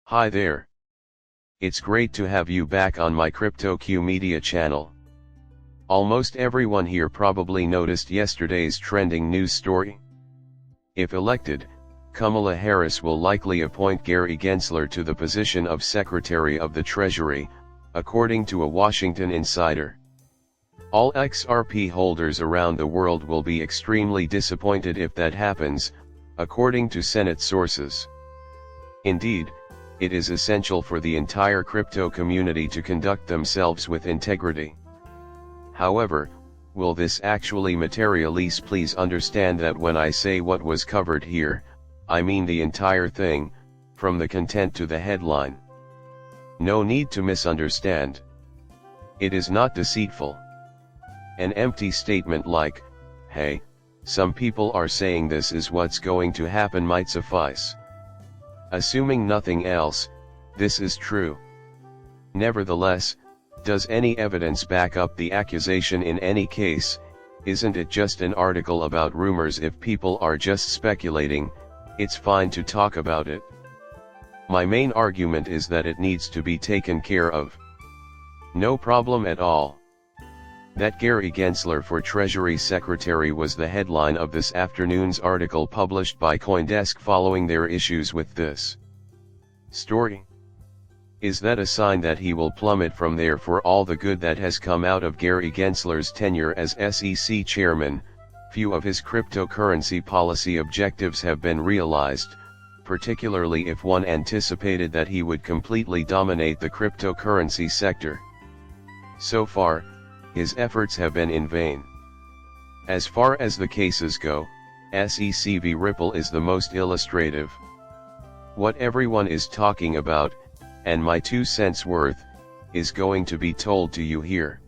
Hi there. It's great to have you back on my CryptoQ Media channel. Almost everyone here probably noticed yesterday's trending news story. If elected, Kamala Harris will likely appoint Gary Gensler to the position of Secretary of the Treasury, according to a Washington insider. All XRP holders around the world will be extremely disappointed if that happens, according to Senate sources. Indeed, it is essential for the entire crypto community to conduct themselves with integrity. However, will this actually materialize? Please understand that when I say what was covered here, I mean the entire thing, from the content to the headline. No need to misunderstand. It is not deceitful. An empty statement like, "Hey, some people are saying this is what's going to happen" might suffice. Assuming nothing else, this is true. Nevertheless, does any evidence back up the accusation in any case? Isn't it just an article about rumors? If people are just speculating, it's fine to talk about it. My main argument is that it needs to be taken care of. No problem at all. That Gary Gensler for Treasury Secretary was the headline of this afternoon's article published by CoinDesk following their issues with this story. Is that a sign that he will plummet from there? For all the good that has come out of Gary Gensler's tenure as SEC chairman, few of his cryptocurrency policy objectives have been realized, particularly if one anticipated that he would completely dominate the cryptocurrency sector. So far, his efforts have been in vain. As far as the cases go, SEC v. Ripple is the most illustrative. What everyone is talking about, and my 2 cents worth, is going to be told to you here.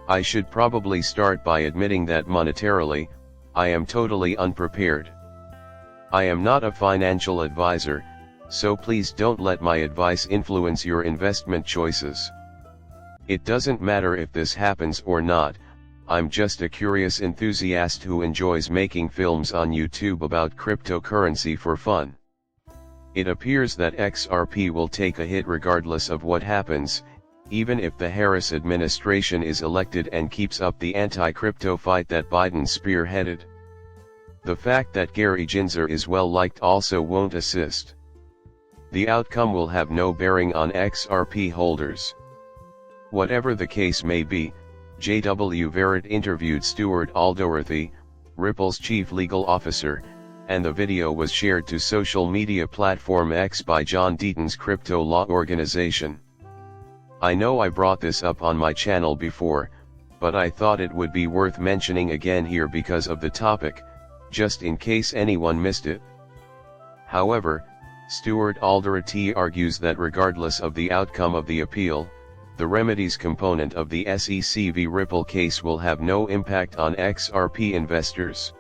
I should probably start by admitting that monetarily, I am totally unprepared. I am not a financial advisor, so please don't let my advice influence your investment choices. It doesn't matter if this happens or not, I'm just a curious enthusiast who enjoys making films on YouTube about cryptocurrency for fun. It appears that XRP will take a hit regardless of what happens, even if the Harris administration is elected and keeps up the anti-crypto fight that Biden spearheaded. The fact that Gary Gensler is well liked also won't assist. The outcome will have no bearing on XRP holders. Whatever the case may be, J.W. Verrett interviewed Stuart Alderworthy, Ripple's chief legal officer, and the video was shared to social media platform X by John Deaton's crypto law organization. I know I brought this up on my channel before, but I thought it would be worth mentioning again here because of the topic, just in case anyone missed it. However, Stuart Alderworthy argues that regardless of the outcome of the appeal, the remedies component of the SEC v. Ripple case will have no impact on XRP investors.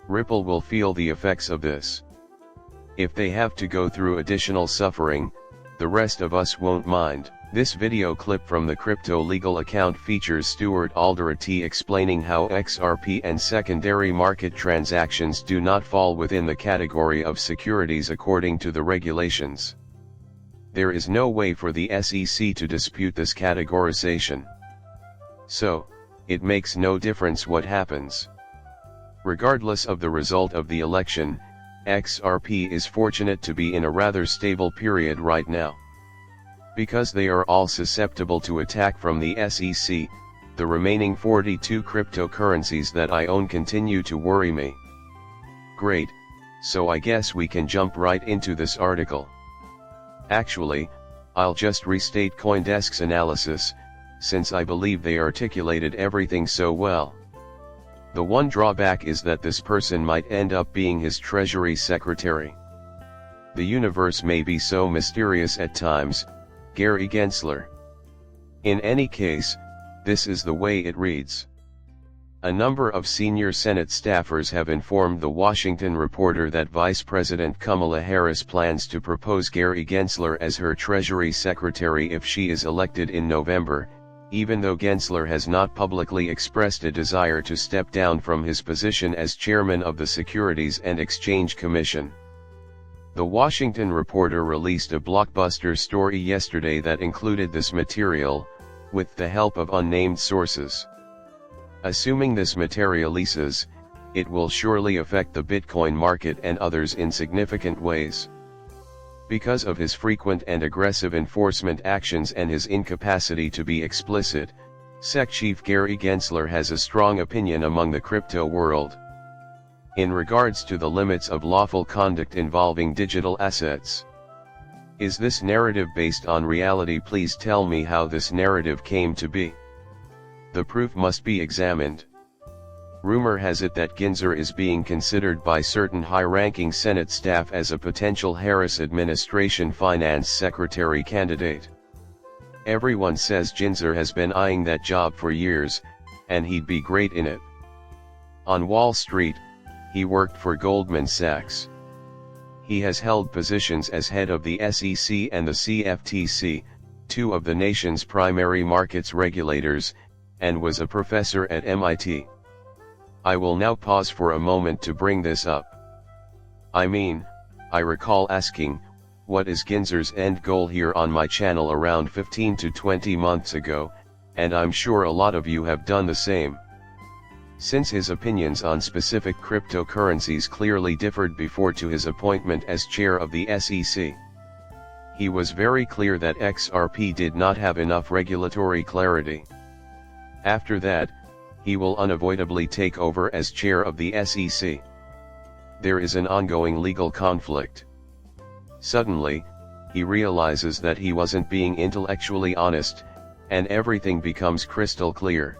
Ripple will feel the effects of this. If they have to go through additional suffering, the rest of us won't mind. This video clip from the crypto legal account features Stuart Alderworthy explaining how XRP and secondary market transactions do not fall within the category of securities according to the regulations. There is no way for the SEC to dispute this categorization. So, it makes no difference what happens. Regardless of the result of the election, XRP is fortunate to be in a rather stable period right now. Because they are all susceptible to attack from the SEC, the remaining 42 cryptocurrencies that I own continue to worry me. Great, so I guess we can jump right into this article. Actually, I'll just restate CoinDesk's analysis, since I believe they articulated everything so well. The one drawback is that this person might end up being his Treasury Secretary. The universe may be so mysterious at times, Gary Gensler. In any case, this is the way it reads. A number of senior Senate staffers have informed the Washington Reporter that Vice President Kamala Harris plans to propose Gary Gensler as her Treasury Secretary if she is elected in November, even though Gensler has not publicly expressed a desire to step down from his position as chairman of the Securities and Exchange Commission. The Washington Reporter released a blockbuster story yesterday that included this material, with the help of unnamed sources. Assuming this materializes, it will surely affect the Bitcoin market and others in significant ways. Because of his frequent and aggressive enforcement actions and his incapacity to be explicit, SEC Chief Gary Gensler has a strong opinion among the crypto world. In regards to the limits of lawful conduct involving digital assets. Is this narrative based on reality? Please tell me how this narrative came to be. The proof must be examined. Rumor has it that Gensler is being considered by certain high-ranking Senate staff as a potential Harris administration finance secretary candidate. Everyone says Gensler has been eyeing that job for years, and he'd be great in it. On Wall Street, he worked for Goldman Sachs. He has held positions as head of the SEC and the CFTC, two of the nation's primary markets regulators, and was a professor at MIT. I will now pause for a moment to bring this up. I mean, I recall asking, what is Gensler's end goal here on my channel around 15 to 20 months ago, and I'm sure a lot of you have done the same. Since his opinions on specific cryptocurrencies clearly differed before to his appointment as chair of the SEC. He was very clear that XRP did not have enough regulatory clarity. After that, he will unavoidably take over as chair of the SEC. There is an ongoing legal conflict. Suddenly, he realizes that he wasn't being intellectually honest, and everything becomes crystal clear.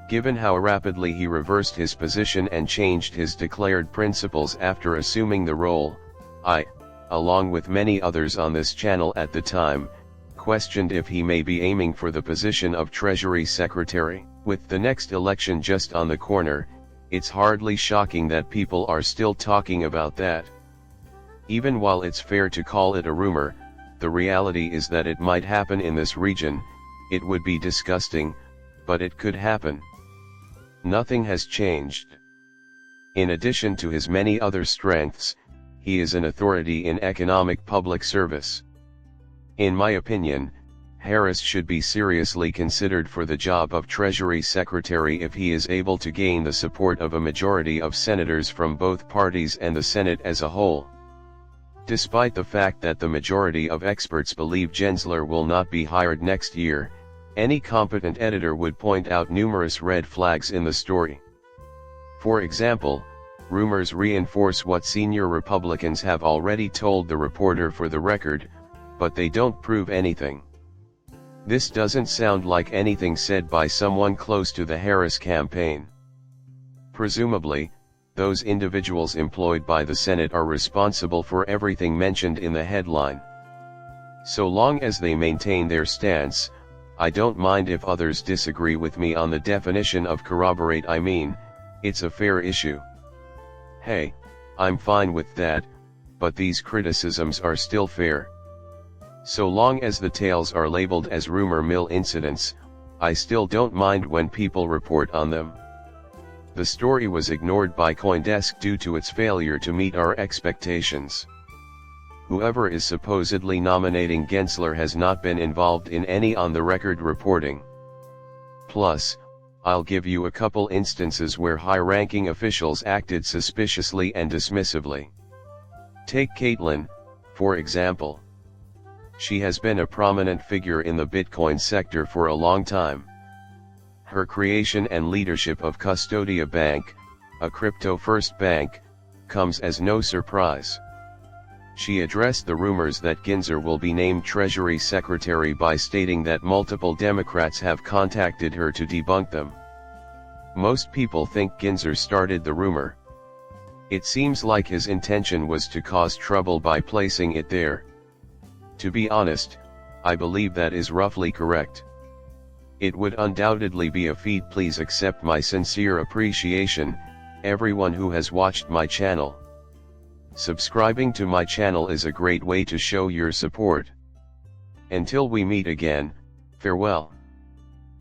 Given how rapidly he reversed his position and changed his declared principles after assuming the role, I, along with many others on this channel at the time, questioned if he may be aiming for the position of Treasury Secretary. With the next election just on the corner, it's hardly shocking that people are still talking about that. Even while it's fair to call it a rumor, the reality is that it might happen in this region. It would be disgusting, but it could happen. Nothing has changed. In addition to his many other strengths, he is an authority in economic public service. In my opinion, Harris should be seriously considered for the job of Treasury Secretary if he is able to gain the support of a majority of senators from both parties and the Senate as a whole. Despite the fact that the majority of experts believe Gensler will not be hired next year, any competent editor would point out numerous red flags in the story. For example, rumors reinforce what senior Republicans have already told the reporter for the record, but they don't prove anything. This doesn't sound like anything said by someone close to the Harris campaign. Presumably, those individuals employed by the Senate are responsible for everything mentioned in the headline. So long as they maintain their stance, I don't mind if others disagree with me on the definition of corroborate. I mean, it's a fair issue. Hey, I'm fine with that, but these criticisms are still fair. So long as the tales are labeled as rumor mill incidents, I still don't mind when people report on them. The story was ignored by CoinDesk due to its failure to meet our expectations. Whoever is supposedly nominating Gensler has not been involved in any on-the-record reporting. Plus, I'll give you a couple instances where high-ranking officials acted suspiciously and dismissively. Take Caitlin, for example. She has been a prominent figure in the Bitcoin sector for a long time. Her creation and leadership of Custodia Bank, a crypto-first bank, comes as no surprise. She addressed the rumors that Gensler will be named Treasury Secretary by stating that multiple Democrats have contacted her to debunk them. Most people think Gensler started the rumor. It seems like his intention was to cause trouble by placing it there. To be honest, I believe that is roughly correct. It would undoubtedly be a feat. Please accept my sincere appreciation, everyone who has watched my channel. Subscribing to my channel is a great way to show your support. Until we meet again, farewell.